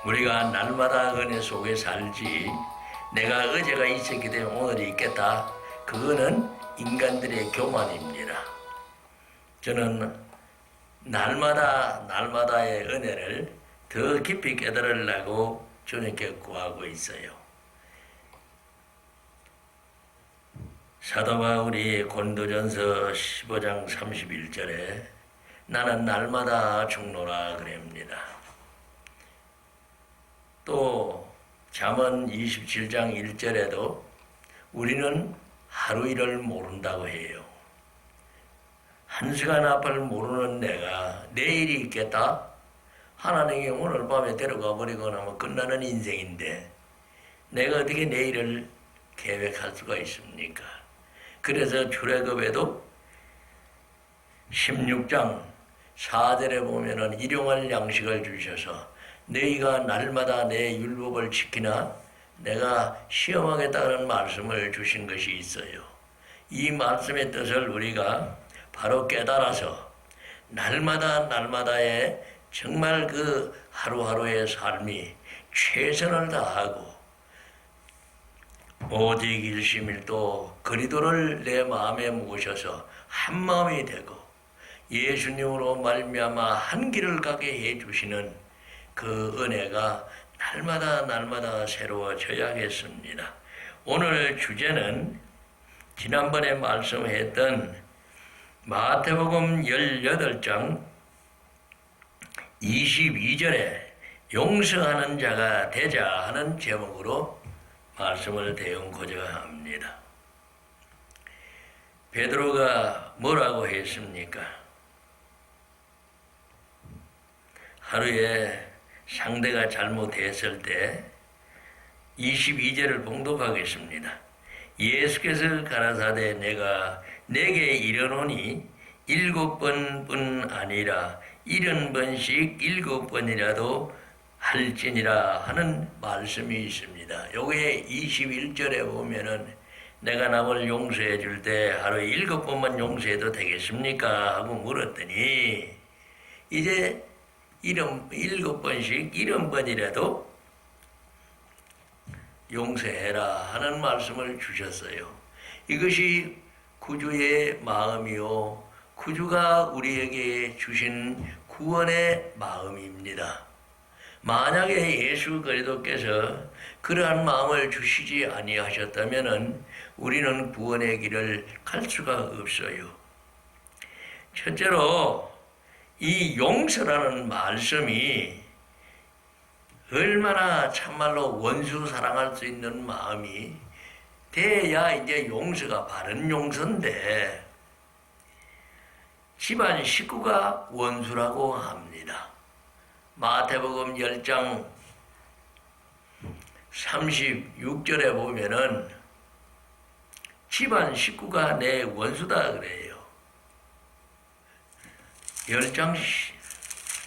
우리가 날마다 은혜 속에 살지 내가 어제가 있었기 때문에 오늘이 있겠다. 그거는 인간들의 교만입니다. 저는 날마다의 은혜를 더 깊이 깨달으려고 주님께 구하고 있어요. 사도 바울이 고린도전서 15장 31절에 나는 날마다 죽노라 그럽니다. 또 잠언 27장 1절에도 우리는 하루 일을 모른다고 해요. 한 시간 앞을 모르는 내가 내일이 있겠다? 하나님이 오늘 밤에 데려가 버리고 나면 끝나는 인생인데 내가 어떻게 내일을 계획할 수가 있습니까? 그래서 출애굽에도 16장 4절에 보면은 일용할 양식을 주셔서 너희가 날마다 내 율법을 지키나 내가 시험하겠다는 말씀을 주신 것이 있어요. 이 말씀의 뜻을 우리가 바로 깨달아서 날마다의 정말 그 하루하루의 삶이 최선을 다하고 오직 일심일도 그리스도를 내 마음에 모셔서 한 마음이 되고 예수님으로 말미암아 한 길을 가게 해주시는 그 은혜가 날마다 새로워져야겠습니다. 오늘 주제는 지난번에 말씀했던 마태복음 18장 22절에 용서하는 자가 되자 하는 제목으로 말씀을 대응고자 합니다. 베드로가 뭐라고 했습니까? 하루에 상대가 잘못했을 때 22절을 봉독하겠습니다. 예수께서 가라사대 내가 내게 이르노니 7번뿐 아니라 70번씩 7번이라도 할지니라 하는 말씀이 있습니다. 요게 21절에 보면은 내가 남을 용서해 줄 때 하루에 7번만 용서해도 되겠습니까? 하고 물었더니 이제 7번씩 70번이라도 용서해라 하는 말씀을 주셨어요. 이것이 구주의 마음이요 구주가 우리에게 주신 구원의 마음입니다. 만약에 예수 그리스도께서 그러한 마음을 주시지 아니하셨다면 우리는 구원의 길을 갈 수가 없어요. 첫째로 이 용서라는 말씀이 얼마나 참말로 원수 사랑할 수 있는 마음이 돼야 이제 용서가 바른 용서인데 집안 식구가 원수라고 합니다. 마태복음 10장 36절에 보면은 집안 식구가 내 원수다 그래요. 10장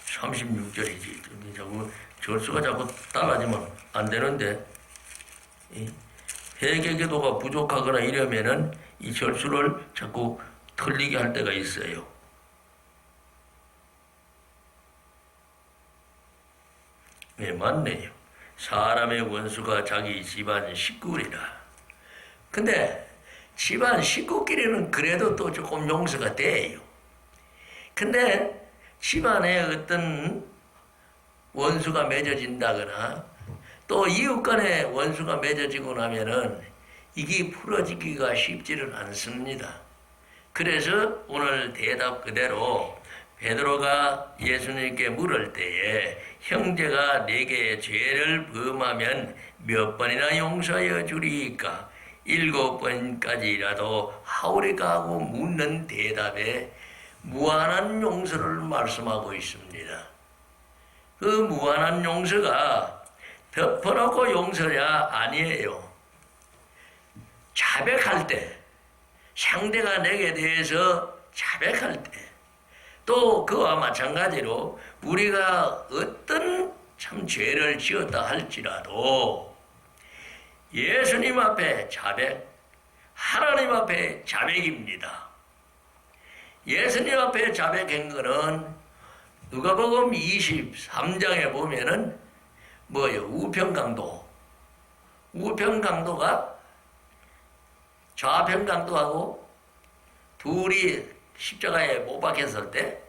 36절이지. 자꾸 절수가 자꾸 달라지면 안 되는데 회개기도가 부족하거나 이러면은 이 절수를 자꾸 틀리게 할 때가 있어요. 네, 맞네요. 사람의 원수가 자기 집안 식구리라. 근데 집안 식구끼리는 그래도 또 조금 용서가 돼요. 근데 집안에 어떤 원수가 맺어진다거나 또 이웃 간에 원수가 맺어지고 나면은 이게 풀어지기가 쉽지는 않습니다. 그래서 오늘 대답 그대로 베드로가 예수님께 물을 때에 형제가 내게 죄를 범하면 몇 번이나 용서하여 주리이까? 7번까지라도 하오리까 하고 묻는 대답에 무한한 용서를 말씀하고 있습니다. 그 무한한 용서가 덮어놓고 용서냐? 아니에요. 자백할 때, 상대가 내게 대해서 자백할 때, 또 그와 마찬가지로 우리가 어떤 참 죄를 지었다 할지라도 예수님 앞에 자백, 하나님 앞에 자백입니다. 예수님 앞에 자백한 거는 누가복음 23장에 보면은 뭐예요? 우평강도. 우평강도가 좌평강도하고 둘이 십자가에 못 박혔을 때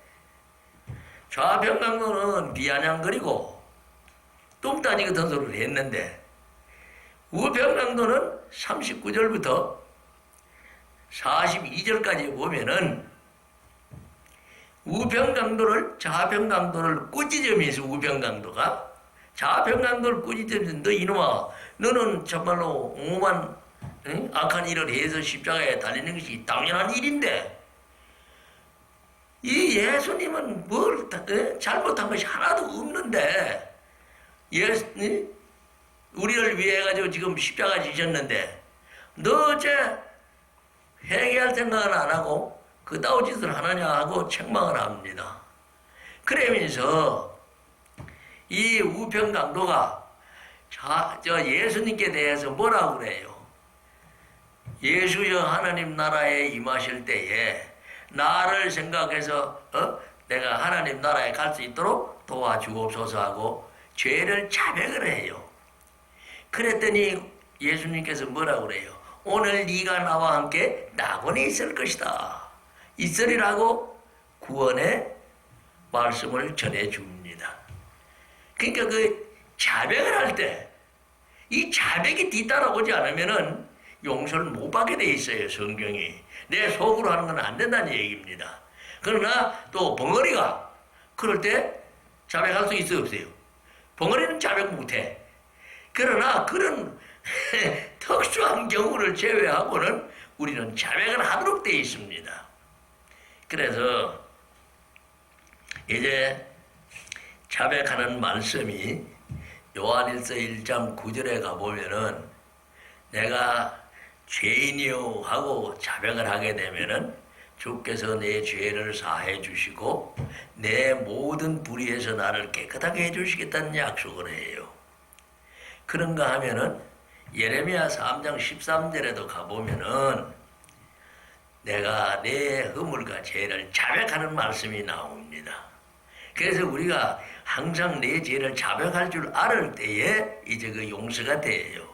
좌평강도는 비아냥거리고 똥 따니 같은 소리를 했는데 우평강도는 39절부터 42절까지 보면은 우평강도를 좌평강도를 꾸짖으면서 우평강도가 좌평강도를 꾸짖으면서 너 이놈아 너는 정말로 옹호만 악한 일을 해서 십자가에 달리는 것이 당연한 일인데 이 예수님은 뭘 잘못한 것이 하나도 없는데 우리를 위해 가지고 지금 십자가 지셨는데 너 어째 회개할 생각은 안 하고 그따위 짓을 하느냐 하고 책망을 합니다. 그러면서 이 우평강도가 저 예수님께 대해서 뭐라고 그래요? 예수여 하나님 나라에 임하실 때에 나를 생각해서 내가 하나님 나라에 갈 수 있도록 도와주옵소서 하고 죄를 자백을 해요. 그랬더니 예수님께서 뭐라고 그래요? 오늘 네가 나와 함께 낙원에 있을 것이다. 있으리라고 구원의 말씀을 전해줍니다. 그러니까 그 자백을 할 때 이 자백이 뒤따라오지 않으면은 용서를 못 받게 돼 있어요. 성경이. 내 속으로 하는 건 안 된다는 얘기입니다. 그러나 또 벙어리가 그럴 때 자백할 수 있어요? 없어요? 벙어리는 자백 못해. 그러나 그런 특수한 경우를 제외하고는 우리는 자백을 하도록 되어 있습니다. 그래서 이제 자백하는 말씀이 요한일서 1장 9절에 가보면은 내가 죄인이요 하고 자백을 하게 되면은 주께서 내 죄를 사해 주시고 내 모든 불의에서 나를 깨끗하게 해 주시겠다는 약속을 해요. 그런가 하면은 예레미야 3장 13절에도 가보면은 내가 내 허물과 죄를 자백하는 말씀이 나옵니다. 그래서 우리가 항상 내 죄를 자백할 줄 알을 때에 이제 그 용서가 돼요.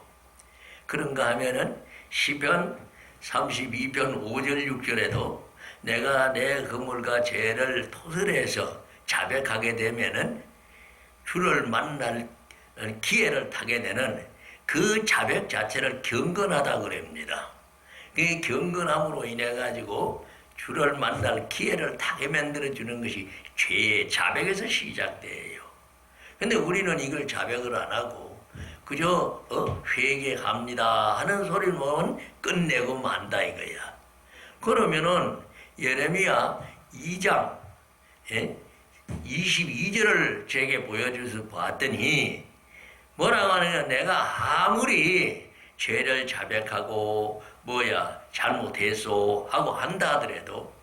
그런가 하면은 시편 32편 5절 6절에도 내가 내 허물과 죄를 토설해서 자백하게 되면은 주를 만날 기회를 타게 되는 그 자백 자체를 경건하다 그럽니다. 그 경건함으로 인해 가지고 주를 만날 기회를 타게 만들어 주는 것이 죄의 자백에서 시작돼요. 근데 우리는 이걸 자백을 안 하고 그저 회개합니다 하는 소리만 끝내고 만다 이거야. 그러면은 예레미야 2장 22절을 제게 보여줘서 봤더니 뭐라고 하느냐, 내가 아무리 죄를 자백하고 잘못했소 하고 한다 하더라도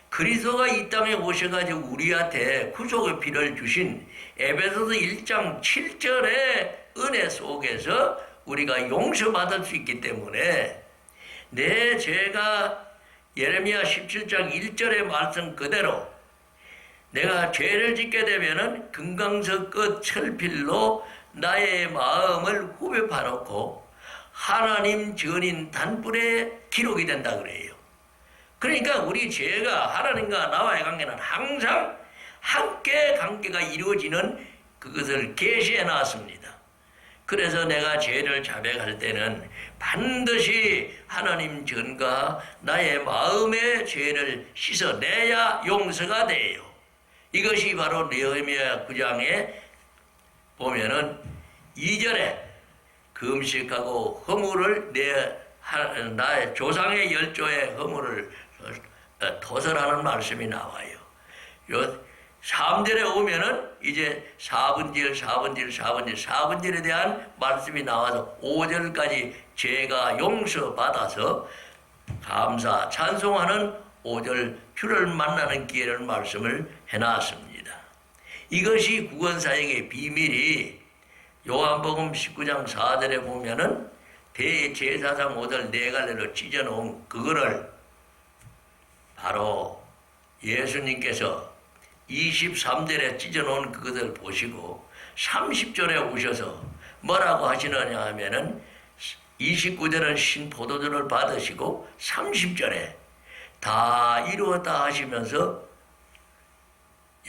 그리스도가 이 땅에 오셔가지고 우리한테 구속의 피를 주신 에베소서 1장 7절의 은혜 속에서 우리가 용서받을 수 있기 때문에 내 죄가 예레미야 17장 1절의 말씀 그대로 내가 죄를 짓게 되면은 금강석 끝 철필로 나의 마음을 후벼 파놓고 하나님 전인 단불에 기록이 된다 그래요. 그러니까 우리 죄가 하나님과 나와의 관계는 항상 함께 관계가 이루어지는 그것을 계시해 놨습니다. 그래서 내가 죄를 자백할 때는 반드시 하나님 전과 나의 마음의 죄를 씻어내야 용서가 돼요. 이것이 바로 느헤미야 9장에 보면은 2절에 금식하고 허물을 나의 조상의 열조의 허물을 토설하는 말씀이 나와요. 요 3절에 오면은 이제 4분절에 대한 말씀이 나와서 5절까지 죄가 용서받아서 감사 찬송하는 5절 주를 만나는 기회를 말씀을 해놨습니다. 이것이 구원사역의 비밀이 요한복음 19장 4절에 보면은 대제사장 옷을 네 갈래로 찢어놓은 그거를 바로 예수님께서 23절에 찢어놓은 그것을 보시고 30절에 오셔서 뭐라고 하시느냐 하면은 29절은 신포도주를 받으시고 30절에 다 이루었다 하시면서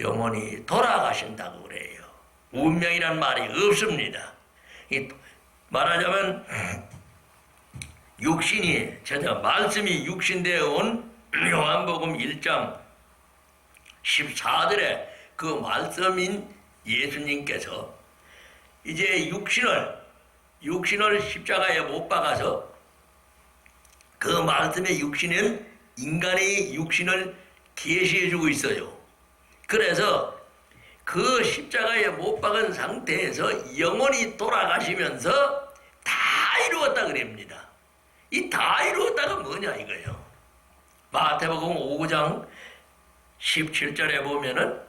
영원히 돌아가신다고 그래요. 운명이란 말이 없습니다. 말하자면 육신이 말씀이 육신되어 온 요한복음 1장 14절에 그 말씀인 예수님께서 이제 육신을 십자가에 못 박아서 그 말씀의 육신은 인간의 육신을 계시해주고 있어요. 그래서 그 십자가에 못 박은 상태에서 영원히 돌아가시면서 다 이루었다 그럽니다. 이 다 이루었다가 뭐냐 이거예요. 마태복음 5장 17절에 보면은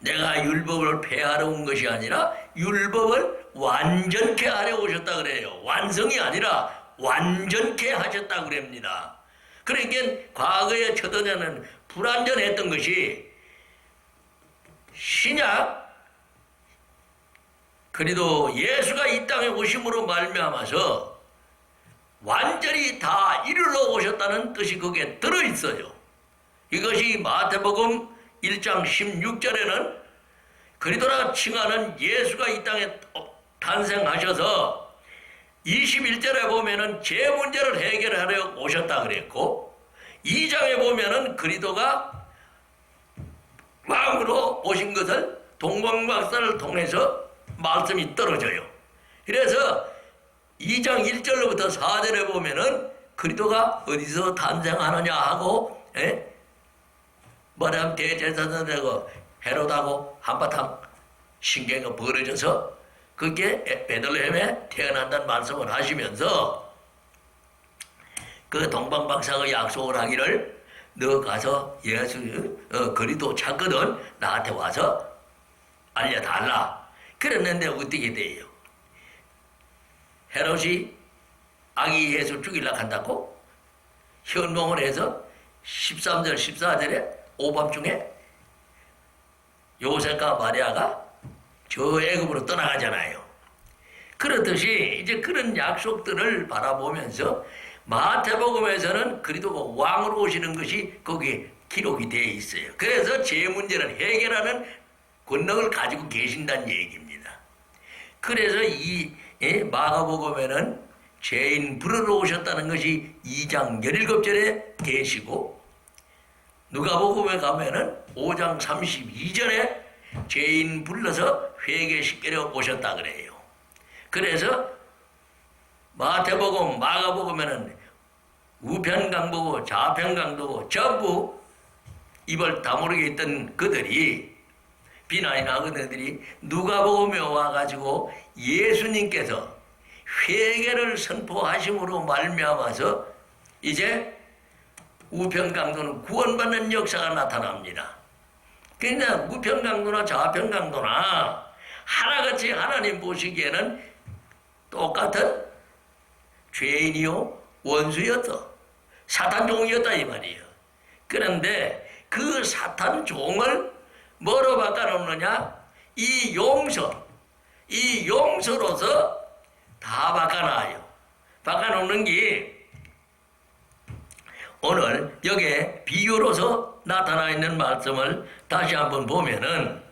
내가 율법을 폐하러 온 것이 아니라 율법을 완전케 하려 오셨다 그래요. 완성이 아니라 완전케 하셨다 그럽니다. 그러니까 과거에 처더냐는 불완전했던 것이 신약 그래도 예수가 이 땅에 오심으로 말미암아서 완전히 다 이루러 오셨다는 뜻이 거기에 들어있어요. 이것이 마태복음 1장 16절에는 그리스도라 칭하는 예수가 이 땅에 탄생하셔서 21절에 보면은 제 문제를 해결하려 오셨다 그랬고 2장에 보면은 그리스도가 왕으로 오신 것을 동방박사를 통해서 말씀이 떨어져요. 그래서 2장 1절로부터 4절에 보면은 그리스도가 어디서 탄생하느냐 하고 뭐냐면 대제사장 되고 헤롯하고 한바탕 신경이 벌어져서 그게 베들레헴에 태어난다는 말씀을 하시면서 그 동방박사가 약속을 하기를 너 가서 예수 그리스도 찾거든 나한테 와서 알려달라. 그랬는데 어떻게 돼요? 헤롯이 아기 예수 죽이려고 한다고 현몽을 해서 13절 14절에 오밤중에 요셉과 마리아가 저 애굽으로 떠나가잖아요. 그렇듯이 이제 그런 약속들을 바라보면서 마태복음에서는 그리스도가 왕으로 오시는 것이 거기에 기록이 되어 있어요. 그래서 제 문제를 해결하는 권능을 가지고 계신다는 얘기입니다. 그래서 이 마가복음에는 죄인 부르러 오셨다는 것이 2장 17절에 계시고 누가복음에 가면은 5장 32절에 죄인 불러서 회개시키려 오셨다 그래요. 그래서 마태복음, 마가복음에는 우편강도고 좌편강도고 전부 입을 다물게 있던 그들이 비난이 나건 애들이 누가복음에 와가지고 예수님께서 회개를 선포하심으로 말미암아서 이제 우편강도는 구원받는 역사가 나타납니다. 그러니까 우편강도나 좌편강도나 하나같이 하나님 보시기에는 똑같은 죄인이요 원수였어. 사탄종이었다 이 말이에요. 그런데 그 사탄종을 뭐로 바꿔놓느냐? 이 용서로서 다 바꿔놔요. 바꿔놓는 게 오늘 여기에 비유로서 나타나 있는 말씀을 다시 한번 보면은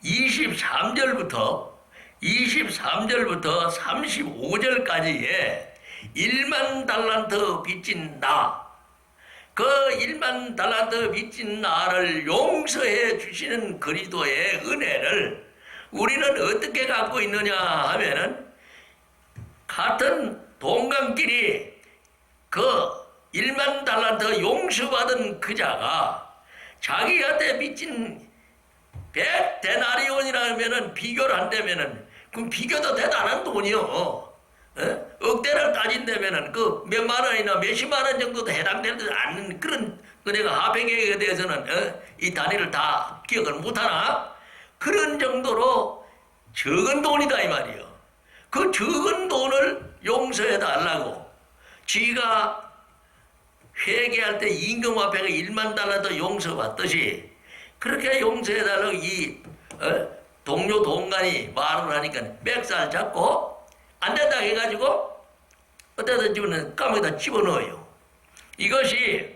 23절부터 35절까지의 1만 달란트 빚진 나, 그 1만 달란트 빚진 나를 용서해 주시는 그리스도의 은혜를 우리는 어떻게 갖고 있느냐 하면은 같은 동강끼리 그 1만 달란트 용서받은 그 자가 자기한테 빚진 100데나리온이라 하면은 비교를 한다면은 그럼 비교도 대단한 돈이요. 억대를 따진다면은 그 몇만 원이나 몇십만 원 정도도 해당되지 않는 그런 은혜가 하백에 대해서는 이 단위를 다 기억을 못하나 그런 정도로 적은 돈이다 이 말이요. 그 적은 돈을 용서해 달라고 지가 회개할 때 임금 앞에가 1만 달러도 용서받듯이 그렇게 용서해 달라고 이 동료 동간이 말을 하니까 멱살 잡고 안 된다 해가지고 어디다 집어넣는 감옥에다 집어넣어요. 이것이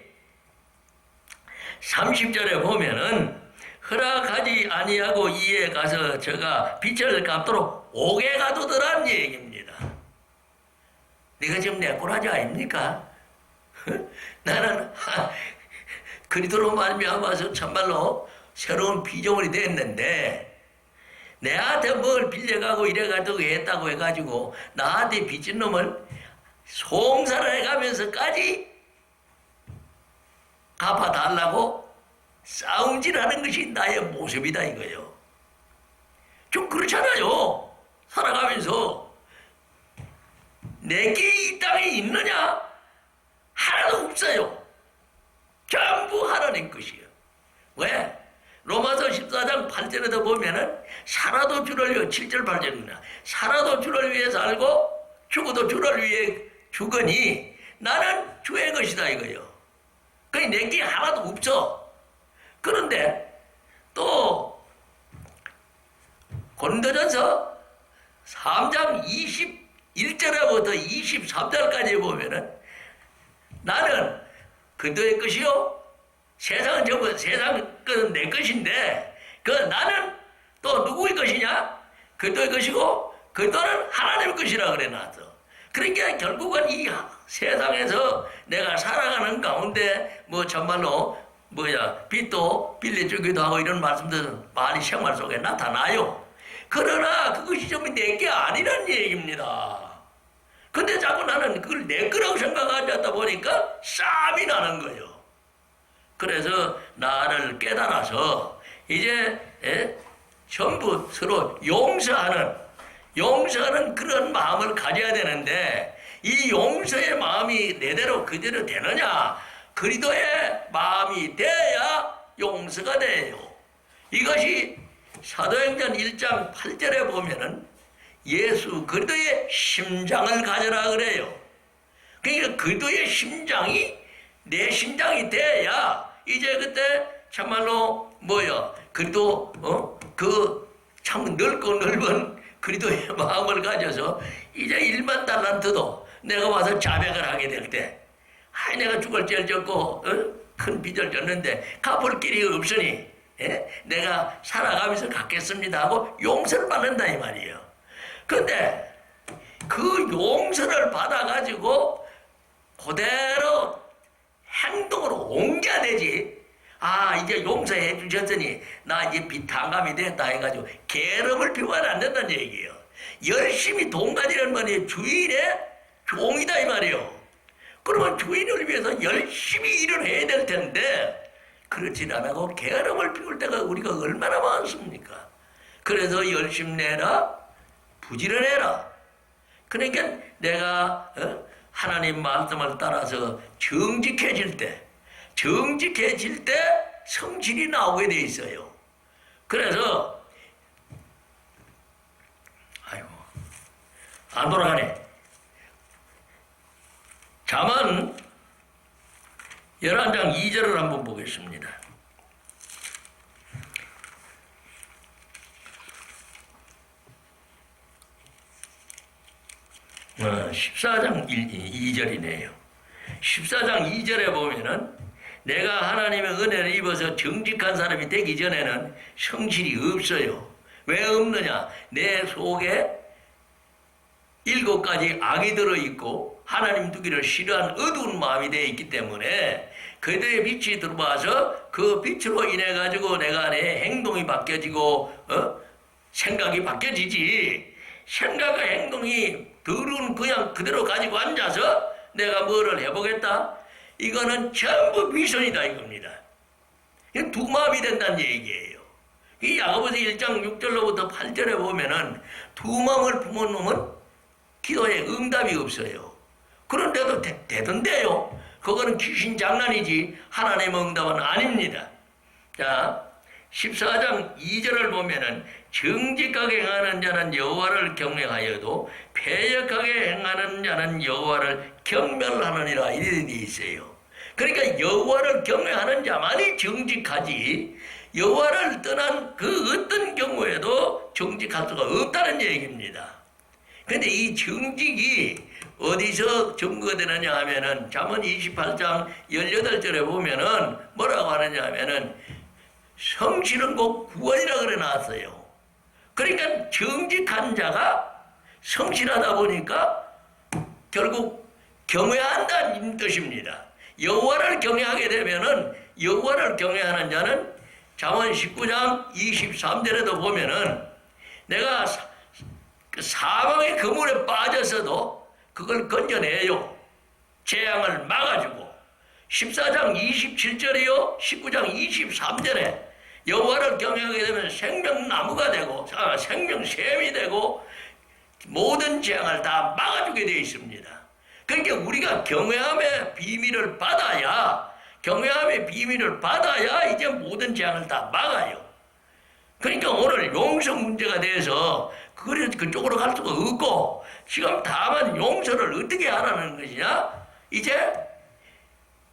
30절에 보면은 허락하지 아니하고 이에 가서 저가 빚을 갚도록 옥에 가두더란 얘기입니다. 네가 지금 내 꼴하지 아닙니까? 나는 그리스도로 말미암아서 참말로 새로운 피조물이 됐는데 내한테 뭘 빌려가고 이래가지고 했다고 해가지고 나한테 빚진 놈을 송사를 해가면서까지 갚아달라고 싸움질하는 것이 나의 모습이다 이거예요. 좀 그렇잖아요. 살아가면서 내게 이 땅에 있느냐? 하나도 없어요. 전부 하나님 것이에요. 왜? 로마서 14장 8절에도 보면은 살아도 주를 위해 7절 8절이구나. 살아도 주를 위해 살고 죽어도 주를 위해 죽으니 나는 주의 것이다 이거예요. 그게 내게 하나도 없어. 그런데 또 고린도전서 3장 21절부터 23절까지 보면은 나는 그리스도의 것이요 세상은 전부 세상 것은 내 것인데 그 나는 또 누구의 것이냐? 그리스도의 것이고 그리스도는 하나님의 것이라 그래 놨어. 그러니까 결국은 이 세상에서 내가 살아가는 가운데 뭐 정말로 빚도 빌려주기도 하고 이런 말씀들은 많이 생활 속에 나타나요. 그러나 그것이 좀 내게 아니란 얘기입니다. 근데 자꾸 나는 그걸 내 거라고 생각하지 않다 보니까 싸움이 나는 거예요. 그래서 나를 깨달아서 이제 전부 서로 용서하는 그런 마음을 가져야 되는데 이 용서의 마음이 내대로 그대로 되느냐? 그리스도의 마음이 돼야 용서가 돼요. 이것이 사도행전 1장 8절에 보면은 예수 그리스도의 심장을 가져라 그래요. 그러니까 그리스도의 심장이 내 심장이 돼야 이제 그때 참말로 그리스도 그 참 넓고 넓은 그리스도의 마음을 가져서 이제 1만 달란트도 내가 와서 자백을 하게 될 때 내가 죽을 죄를 졌고 큰 빚을 졌는데 갚을 길이 없으니 내가 살아가면서 갚겠습니다 하고 용서를 받는다 이 말이에요. 그런데 그 용서를 받아가지고 그대로 행동으로 옮겨야 되지. 이제 용서해 주셨으니 나 이제 빚탕감이 됐다 해가지고 게으름을 피우면 안 된다는 얘기예요. 열심히 돈 가지는 분이 주인의 종이다 이 말이에요. 그러면 주인을 위해서 열심히 일을 해야 될 텐데 그렇지 않고 게으름을 피울 때가 우리가 얼마나 많습니까? 그래서 열심히 내라 부지런해라. 그러니까 내가 하나님 말씀을 따라서 정직해질 때 성실이 나오게 돼 있어요. 그래서 안 돌아가네. 잠언 11장 2절을 한번 보겠습니다. 14장 2절이네요. 14장 2절에 보면은 내가 하나님의 은혜를 입어서 정직한 사람이 되기 전에는 성실이 없어요. 왜 없느냐? 내 속에 7가지 악이 들어있고 하나님 두기를 싫어하는 어두운 마음이 되어 있기 때문에 그대의 빛이 들어와서 그 빛으로 인해 가지고 내가 내 행동이 바뀌어지고 생각이 바뀌어지지. 생각과 행동이 더러운 그냥 그대로 가지고 앉아서 내가 뭐를 해보겠다? 이거는 전부 미션이다 이겁니다. 두 마음이 된다는 얘기예요. 이 야고보서 1장 6절로부터 8절에 보면은 두 마음을 품은 놈은 기도에 응답이 없어요. 그런데도 되던데요. 그거는 귀신 장난이지 하나님의 응답은 아닙니다. 자, 14장 2절을 보면은 정직하게 행하는 자는 여호와를 경외하여도 패역하게 행하는 자는 여호와를 경멸하느니라 이래 돼 있어요. 그러니까 여호와를 경외하는 자만이 정직하지 여호와를 떠난 그 어떤 경우에도 정직할 수가 없다는 얘기입니다. 근데 이 정직이 어디서 증거가 되느냐 하면은 잠언 28장 18절에 보면은 뭐라고 하느냐 하면은 성실은 곧 구원이라 그래 놨어요. 그러니까 정직한 자가 성실하다 보니까 결국 경외한다는 뜻입니다. 여호와를 경외하게 되면은 여호와를 경외하는 자는 잠언 19장 23절에도 보면은 내가 사망의 그물에 빠졌어도 그걸 건져내요. 재앙을 막아주고 14장 27절이요 19장 23절에 여호와를 경외하게 되면 생명나무가 되고 생명샘이 되고 모든 재앙을 다 막아주게 되어 있습니다. 그러니까 우리가 경외함의 비밀을 받아야 이제 모든 재앙을 다 막아요. 그러니까 오늘 용서 문제가 돼서 그쪽으로 갈 수가 없고 지금 다만 용서를 어떻게 하라는 것이냐? 이제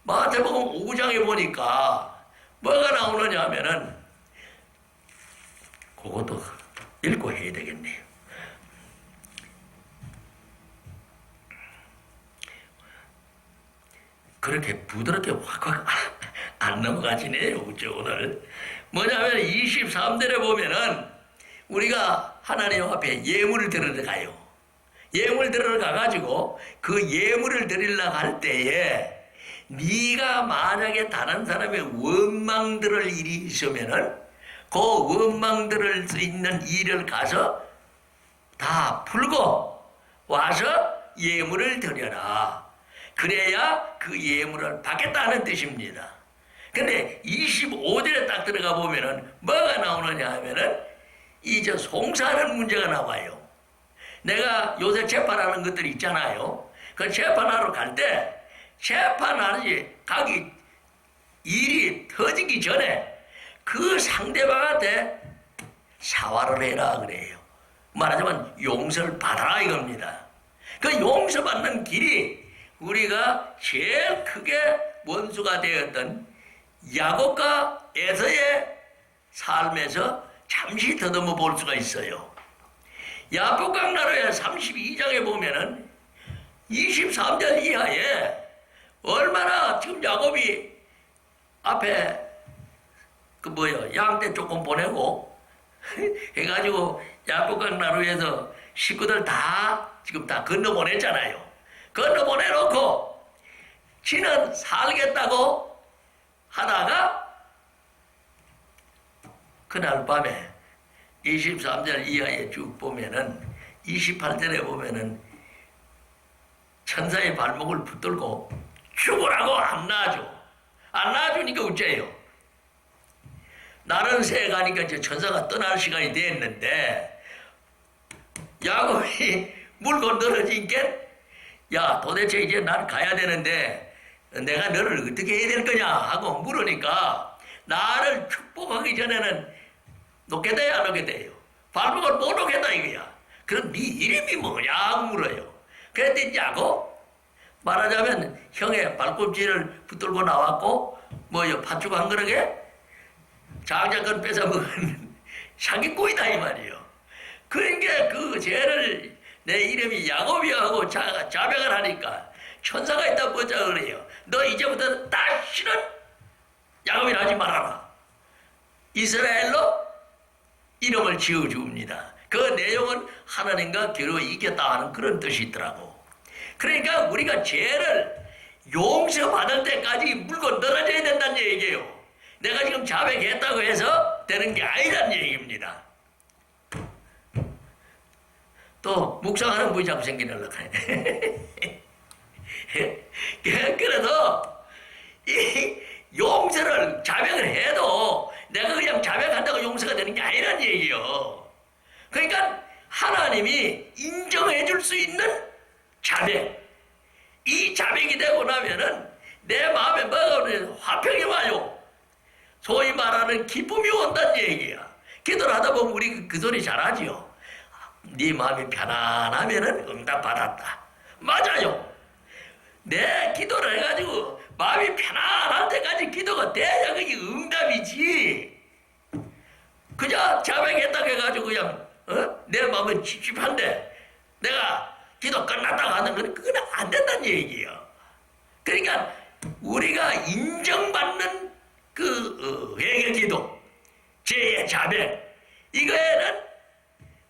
마태복음 5장에 보니까 뭐가 나오느냐 하면은 그것도 읽고 해야 되겠네요. 그렇게 부드럽게 확확 안 넘어가지네요. 오늘 뭐냐면 23절에 보면은 우리가 하나님 앞에 예물을 드리러 가요. 예물 드리러 가가지고 그 예물을 드리려고 할 때에 네가 만약에 다른 사람의 원망 들을 일이 있으면은 그 원망 들을 수 있는 일을 가서 다 풀고 와서 예물을 드려라. 그래야 그 예물을 받겠다는 뜻입니다. 근데 25절에 딱 들어가 보면은 뭐가 나오느냐 하면은 이제 송사하는 문제가 나와요. 내가 요새 재판하는 것들이 있잖아요. 그 재판하러 갈 때 재판하지 가기 일이 터지기 전에 그 상대방한테 사과를 해라 그래요. 말하자면 용서를 받아라 이겁니다. 그 용서받는 길이 우리가 제일 크게 원수가 되었던 야곱과 에서의 삶에서 잠시 더듬어 볼 수가 있어요. 야복강나루의 32장에 보면은 23절 이하에 얼마나 지금 야곱이 앞에 양떼 조금 보내고 해가지고 야복강나루에서 식구들 다 지금 다 건너보냈잖아요. 건너보내놓고 지는 살겠다고 하다가 그날 밤에 23절 이하에 쭉 보면은 28절에 보면은 천사의 발목을 붙들고 죽으라고 안 놔줘. 안 놔주니까 어째요? 날은 새가니까 이제 천사가 떠날 시간이 됐는데 야곱이 물고 늘어지니까 야 도대체 이제 난 가야 되는데 내가 너를 어떻게 해야 될 거냐 하고 물으니까 나를 축복하기 전에는 놓겠다 안 놓겠대요. 발목을 못 놓겠다 이거야. 그럼 네 이름이 뭐냐 하고 물어요. 그랬더니 야곱 말하자면 형의 발꿈치를 붙들고 나왔고 팥죽 한 그릇에 장자권 뺏어먹은 사기꾼이다 이 말이에요. 그러니까 그 죄를 내 이름이 야곱이야 하고 자백을 하니까 천사가 있다 보자 그래요. 너 이제부터 다시는 야곱이라 하지 말아라. 이스라엘로 이름을 지어줍니다. 그 내용은 하나님과 겨루어 이겼다 하는 그런 뜻이 있더라고. 그러니까 우리가 죄를 용서받을 때까지 물고 늘어져야 된다는 얘기예요. 내가 지금 자백했다고 해서 되는 게 아니라는 얘기입니다. 또 묵상하는 분이 자꾸 생기려고 하네. 그래도 이 용서를 자백을 해도 내가 그냥 자백한다고 용서가 되는 게 아니란 얘기예요. 그러니까 하나님이 인정해 줄 수 있는 자백. 이 자백이 되고 나면은 내 마음에 뭐가 오는 화평이 와요. 소위 말하는 기쁨이 온다는 얘기야. 기도를 하다 보면 우리 그 소리 잘하지요. 네 마음이 편안하면은 응답받았다. 맞아요. 내 기도를 해가지고 마음이 편안할 때까지 기도가 돼야 그게 응답이지. 그냥 자백했다 해가지고 그냥 내 마음은 찝찝한데 내가 기도 끝났다 하는 건 그건 안 된다는 얘기예요. 그러니까 우리가 인정받는 그 회개 기도, 죄의 자백, 이거에는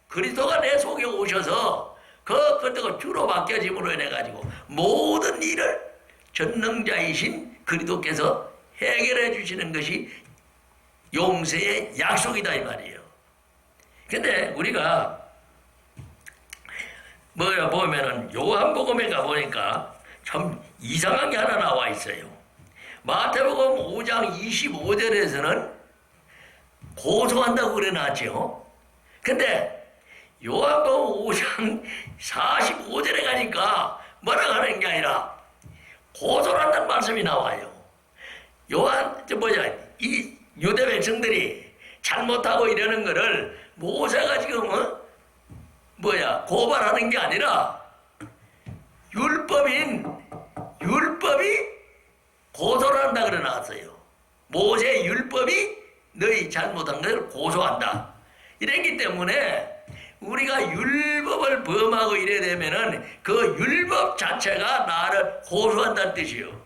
그리스도가 내 속에 오셔서 그것도 주로 맡겨짐으로 인해 가지고 모든 일을 전능자이신 그리스도께서 해결해 주시는 것이 용서의 약속이다 이 말이에요. 근데 우리가 뭐야 보면은 요한복음에 가보니까 참 이상한 게 하나 나와 있어요. 마태복음 5장 25절에서는 고소한다고 그래놨죠. 근데 요한복음 5장 45절에 가니까 뭐라 하는 게 아니라 고소한다는 말씀이 나와요. 이 유대 백성들이 잘못하고 이러는 거를 모세가 지금 고발하는 게 아니라 율법이 고소를 한다 그래 놨어요. 모세의 율법이 너희 잘못한 것을 고소한다. 이랬기 때문에 우리가 율법을 범하고 이래 되면은 그 율법 자체가 나를 고소한다는 뜻이요.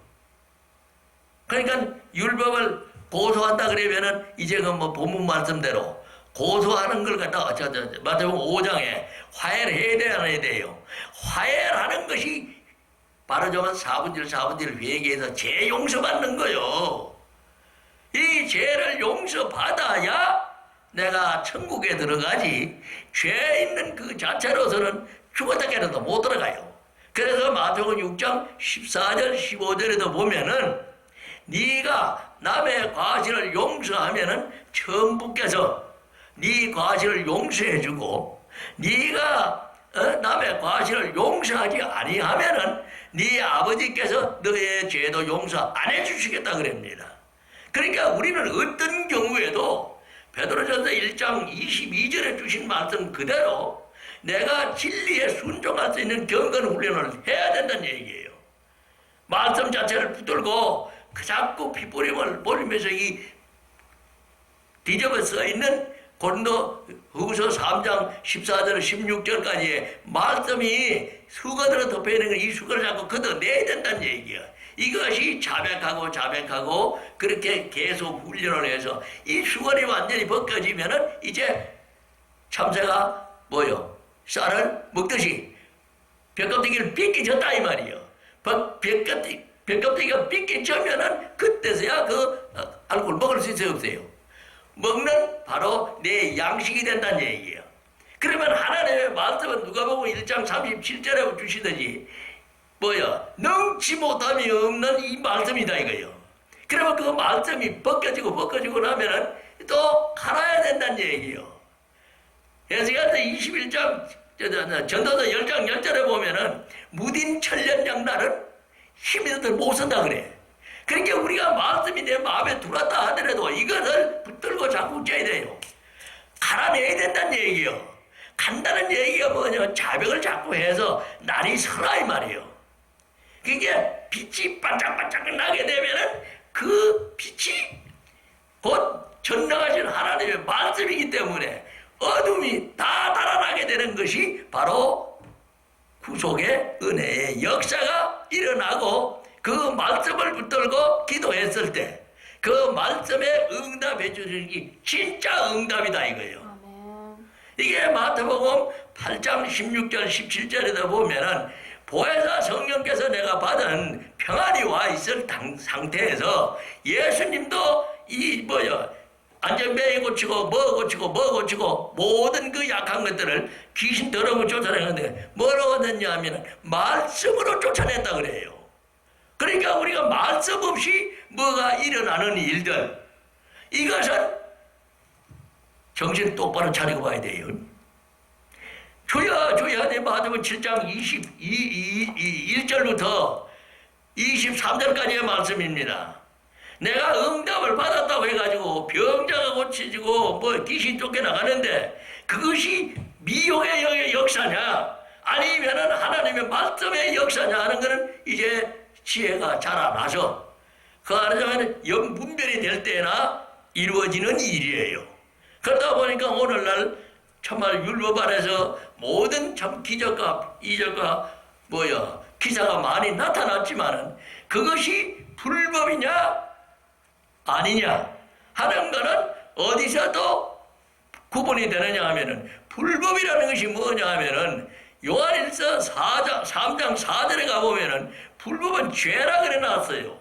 그러니까 율법을 고소한다 그러면은 이제 그 본문 말씀대로 고소하는 걸 갖다가 마태복음 5장에 화해를 해야 돼요. 화해하는 것이 바로 정한 4분절 회개해서 죄 용서받는 거요. 이 죄를 용서받아야 내가 천국에 들어가지 죄 있는 그 자체로서는 죽었다 깨어나도 못 들어가요. 그래서 마태복음 6장 14절 15절에도 보면은 네가 남의 과실을 용서하면은 천부께서 네 과실을 용서해주고 네가 남의 과실을 용서하지 아니하면은 네 아버지께서 너의 죄도 용서 안 해주시겠다 그럽니다. 그러니까 우리는 어떤 경우에도 베드로전서 1장 22절에 주신 말씀 그대로 내가 진리에 순종할 수 있는 경건 훈련을 해야 된다는 얘기예요. 말씀 자체를 붙들고 자꾸 핏부림을 벌이면서 이 뒤집어 써 있는 고린도 후서 3장 14절 16절까지의 말씀이 수건으로 덮여 있는 이 수건을 자꾸 걷어내야 된다는 얘기야. 이것이 자백하고 그렇게 계속 훈련을 해서 이 수건이 완전히 벗겨지면은 이제 참새가 쌀을 먹듯이 벽껍데기를 빗겨졌다 이 말이요. 벽껍데기가 빗겨지면은 그때서야 그 알코올 먹을 수 있어요 없어요? 먹는 바로 내 양식이 된다는 얘기예요. 그러면 하나님의 말씀은 누가복음 1장 37절에 주시듯이 능치 못함이 없는 이 말씀이다 이거예요. 그러면 그 말씀이 벗겨지고 나면은 또 갈아야 된다는 얘기예요. 에스겔서 21장 전도서 10장 10절에 보면은 무딘 천년양날은 힘이 없어서 못 쓴다 그래. 그러니까 우리가 말씀이 내 마음에 들어왔다 하더라도 이것을 붙들고 자꾸 째야 돼요. 갈아내야 된다는 얘기예요. 간다는 얘기가 뭐냐면 자백을 자꾸 해서 날이 서라 이 말이에요. 그게 빛이 반짝반짝 나게 되면은 그 빛이 곧 전능하신 하나님의 말씀이기 때문에 어둠이 다 달아나게 되는 것이 바로 구속의 은혜의 역사가 일어나고 그 말씀을 붙들고 기도했을 때 그 말씀에 응답해 주시기 진짜 응답이다 이거예요. 아멘. 이게 마태복음 8장 16절 17절에도 보면은 보혜사 성령께서 내가 받은 평안이 와 있을 상태에서 예수님도 안전뱅이 고치고 뭐 고치고 모든 그 약한 것들을 귀신 더러움을 쫓아내는데 뭐라고 하느냐 하면 말씀으로 쫓아낸다 그래요. 그러니까 우리가 말씀 없이 뭐가 일어나는 일들 이것은 정신 똑바로 차리고 봐야 돼요. 주여 내 마태복음 7장 1절부터 23절까지의 말씀입니다. 내가 응답을 받았다고 해가지고 병자가 고치지고 귀신 쫓겨나가는데 그것이 미혹의 역사냐 아니면은 하나님의 말씀의 역사냐 하는 것은 이제 지혜가 자라나서 그 안에서는 영분별이 될 때나 이루어지는 일이에요. 그러다 보니까 오늘날 정말 율법 안에서 모든 참 기적과 이적과 기사가 많이 나타났지만은 그것이 불법이냐 아니냐 하는 거는 어디서도 구분이 되느냐 하면은, 불법이라는 것이 뭐냐 하면은 요한일서 3장 4절에 가보면은 불법은 죄라 그래 놨어요.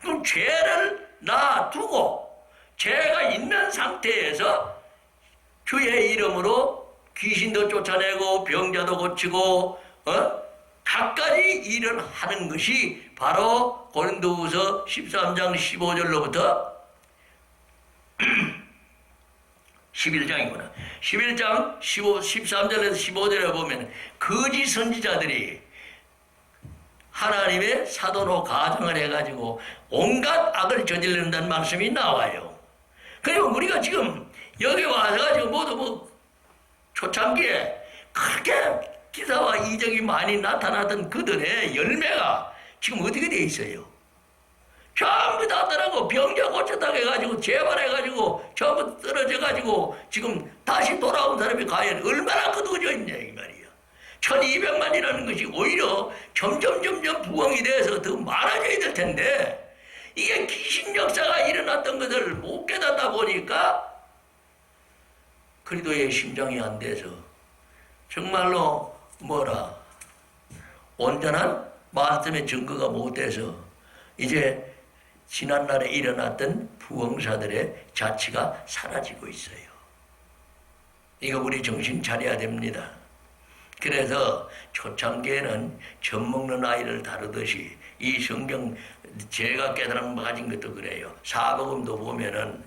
그럼 죄를 놔두고 죄가 있는 상태에서 주의 이름으로 귀신도 쫓아내고 병자도 고치고 갖가지 일을 하는 것이 바로 고린도후서 13장 15절로부터 11장이구나. 11장 13절에서 15절에 보면 거짓 선지자들이 하나님의 사도로 가정을 해가지고 온갖 악을 저지른다는 말씀이 나와요. 그리고 우리가 지금 여기 와서 모두 초창기에 크게 기사와 이적이 많이 나타나던 그들의 열매가 지금 어떻게 돼 있어요? 전부 다 떠나고 병자 고쳤다고 해가지고 재발해가지고 전부 떨어져가지고 지금 다시 돌아온 사람이 과연 얼마나 거두어져 있냐 이 말이야. 1200만이라는 것이 오히려 점점 부흥이 돼서 더 많아져야 될 텐데, 이게 귀신 역사가 일어났던 것을 못 깨닫다 보니까 그리도의 심정이 안 돼서 정말로 온전한 말씀의 증거가 못 돼서 이제 지난날에 일어났던 부흥사들의 자치가 사라지고 있어요. 이거 우리 정신 차려야 됩니다. 그래서 초창기에는 젖 먹는 아이를 다루듯이 이 성경 제가 깨달음 가진 것도 그래요. 사복음도 보면은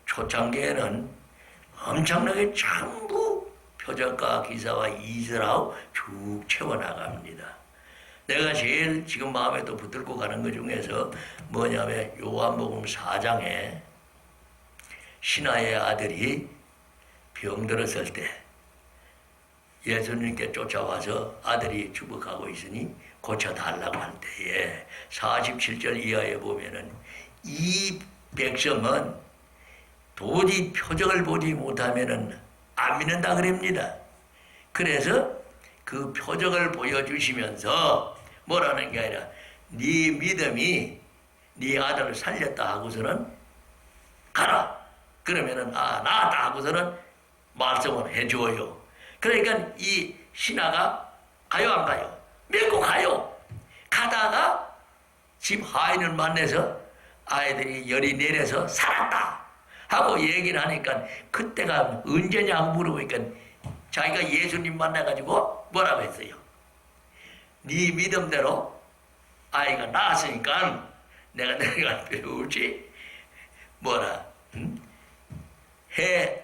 초창기에는 엄청나게 전부 표적과 기사와 이설하고 쭉 채워나갑니다. 내가 제일 지금 마음에 또 붙들고 가는 것 중에서 뭐냐면 요한복음 4장에 신하의 아들이 병들었을 때 예수님께 쫓아와서 아들이 죽어가고 있으니 고쳐달라고 할 때에 47절 이하에 보면은 이 백성은 도저히 표적을 보지 못하면은 안 믿는다 그럽니다. 그래서 그 표적을 보여주시면서 뭐라는 게 아니라 네 믿음이 네 아들을 살렸다 하고서는 가라. 그러면은 나았다 하고서는 말씀을 해줘요. 그러니까 이 신하가 가요 안 가요? 믿고 가요. 가다가 집 하인을 만나서 아이들이 열이 내려서 살았다 하고 얘기를 하니까 그때가 언제냐고 물어보니까 자기가 예수님 만나가지고 뭐라고 했어요? 네 믿음대로 아이가 나았으니까 내가 배우지 해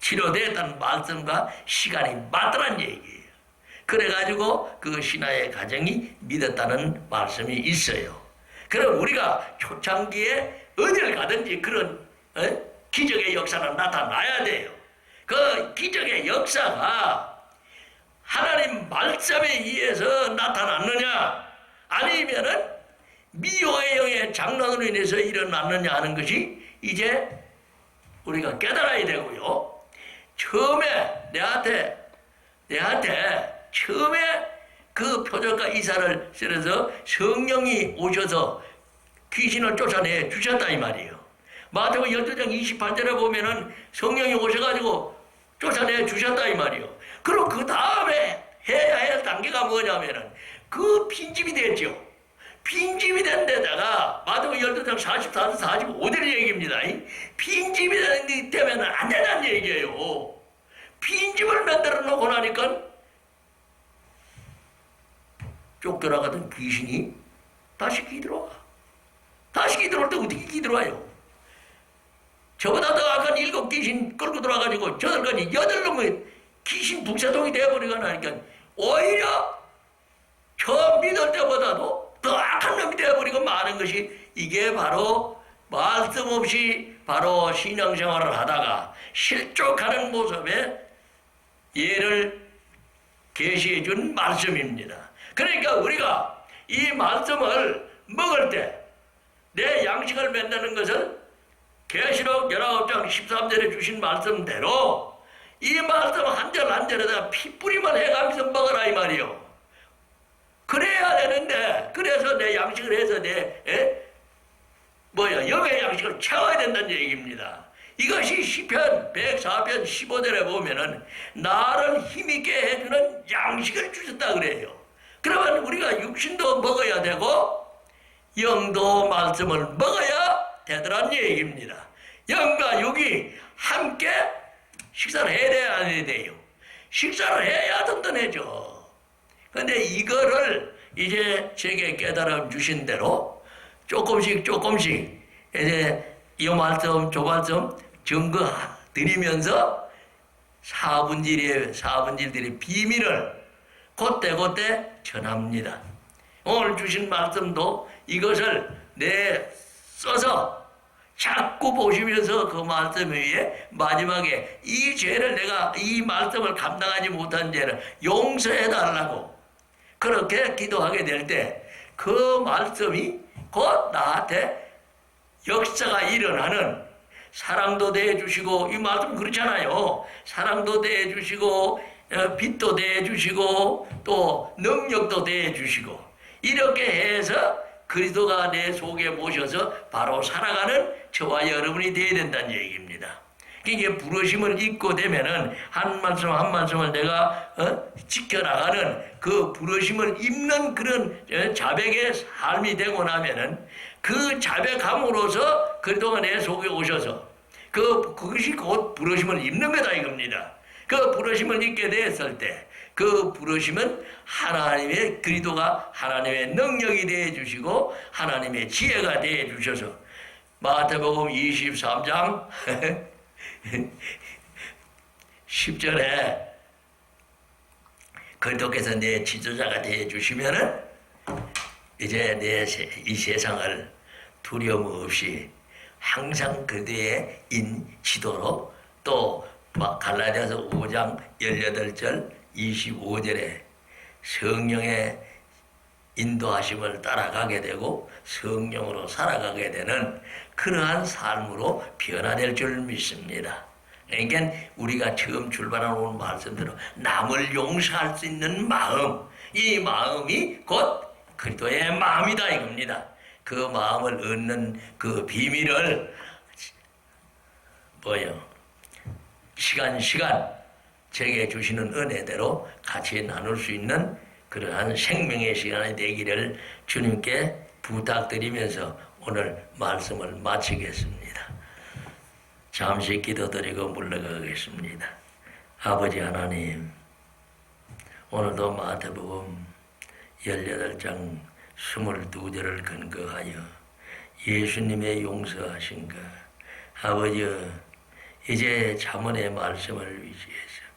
치료됐다는 말씀과 시간이 맞더란 얘기예요. 그래가지고 그 신하의 가정이 믿었다는 말씀이 있어요. 그럼 우리가 초창기에 어딜 가든지 그런 기적의 역사는 나타나야 돼요. 그 기적의 역사가 하나님 말씀에 의해서 나타났느냐 아니면은 미호의 영의 장난으로 인해서 일어났느냐 하는 것이 이제 우리가 깨달아야 되고요. 처음에 내한테 처음에 그 표적과 이사를 쓰면서 성령이 오셔서 귀신을 쫓아내 주셨다 이 말이에요. 마태복음 12장 28절에 보면은 성령이 오셔가지고 쫓아내 주셨다 이 말이에요. 그럼 그 다음에 해야 할 단계가 뭐냐면은 그 빈집이 됐죠. 빈집이 된 데다가 마태복음 12장 44절 45절 얘기입니다. 빈집이 되는 때문에 안 된다는 얘기예요. 빈집을 만들어 놓고 나니까 쫓겨나가던 귀신이 다시 기들어와. 다시 기들어올 때 어떻게 기들어와요? 저보다 더 악한 7 귀신 끌고 들어와가지고 저들까지 8놈의 귀신 북새동이 되어버리고 나니까 오히려 처음 믿을 때보다도 더 악한 놈이 되어버리고 마는 것이 이게 바로 말씀 없이 바로 신앙생활을 하다가 실족하는 모습에 예를 계시해 준 말씀입니다. 그러니까 우리가 이 말씀을 먹을 때 내 양식을 만드는 것을 계시록 19장 13절에 주신 말씀대로 이 말씀 한 절 한 절에다 피뿌리만 해가면서 먹어라 이 말이요. 그래야 되는데, 그래서 내 양식을 해서 영의 양식을 채워야 된다는 얘기입니다. 이것이 시편 104편 15절에 보면은 나를 힘있게 해주는 양식을 주셨다 그래요. 그러면 우리가 육신도 먹어야 되고 영도 말씀을 먹어야 되더란 얘기입니다. 영과 육이 함께 식사를 해야 돼야 안 해야 돼요? 식사를 해야 든든해져. 근데 이거를 이제 제게 깨달음 주신 대로 조금씩 이제 이 말씀 저 말씀 증거 드리면서 사분질들의 비밀을 그때 전합니다. 오늘 주신 말씀도 이것을 써서 자꾸 보시면서 그 말씀 위에 마지막에 이 죄를 내가 이 말씀을 감당하지 못한 죄를 용서해 달라고 그렇게 기도하게 될 때 그 말씀이 곧 나한테 역사가 일어나는 사랑도 대해주시고 이 말씀 그렇잖아요. 사랑도 대해주시고 빛도 대해주시고 또 능력도 대해주시고 이렇게 해서 그리스도가 내 속에 모셔서 바로 살아가는 저와 여러분이 되어야 된다는 얘기입니다. 이게 부르심을 잊고 되면은 한 말씀 한 말씀을 내가 지켜나가는 그 부르심을 입는 그런 자백의 삶이 되고 나면은 그 자백함으로써 그리스도가 내 속에 오셔서 그것이 곧 부르심을 입는 거다 이겁니다. 그 부르심을 입게 됐을 때 그 부르심은 하나님의 그리스도가 하나님의 능력이 되어 주시고 하나님의 지혜가 되어 주셔서 마태복음 23장 10절에 그리스도께서 내 지도자가 되어 주시면은 이제 이 세상을 두려움 없이 항상 그대의 지도로 또 갈라디아서 5장 18절 25절에 성령의 인도하심을 따라가게 되고 성령으로 살아가게 되는 그러한 삶으로 변화될 줄 믿습니다. 그러니까 우리가 처음 출발하는 말씀대로 남을 용서할 수 있는 마음, 이 마음이 곧 그리스도의 마음이다 이겁니다. 그 마음을 얻는 그 비밀을 시간 제게 주시는 은혜대로 같이 나눌 수 있는 그러한 생명의 시간이 되기를 주님께 부탁드리면서 오늘 말씀을 마치겠습니다. 잠시 기도드리고 물러가겠습니다. 아버지 하나님, 오늘도 마태복음 18장 22절을 근거하여 예수님의 용서하신 것, 아버지 이제 자문의 말씀을 위시해서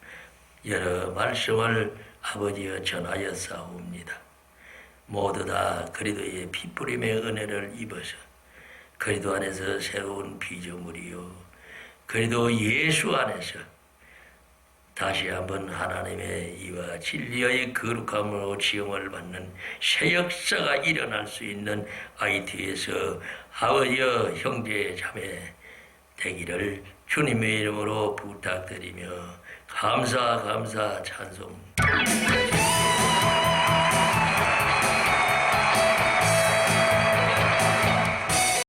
여러 말씀을 아버지여 전하여 싸웁니다. 모두 다 그리스도의 피뿌림의 은혜를 입어서 그리스도 안에서 새로운 피조물이요 그리스도 예수 안에서 다시 한번 하나님의 이와 진리의 거룩함으로 지음을 받는 새 역사가 일어날 수 있는 IT에서 아버지여 형제 자매 되기를 주님의 이름으로 부탁드리며 감사 찬송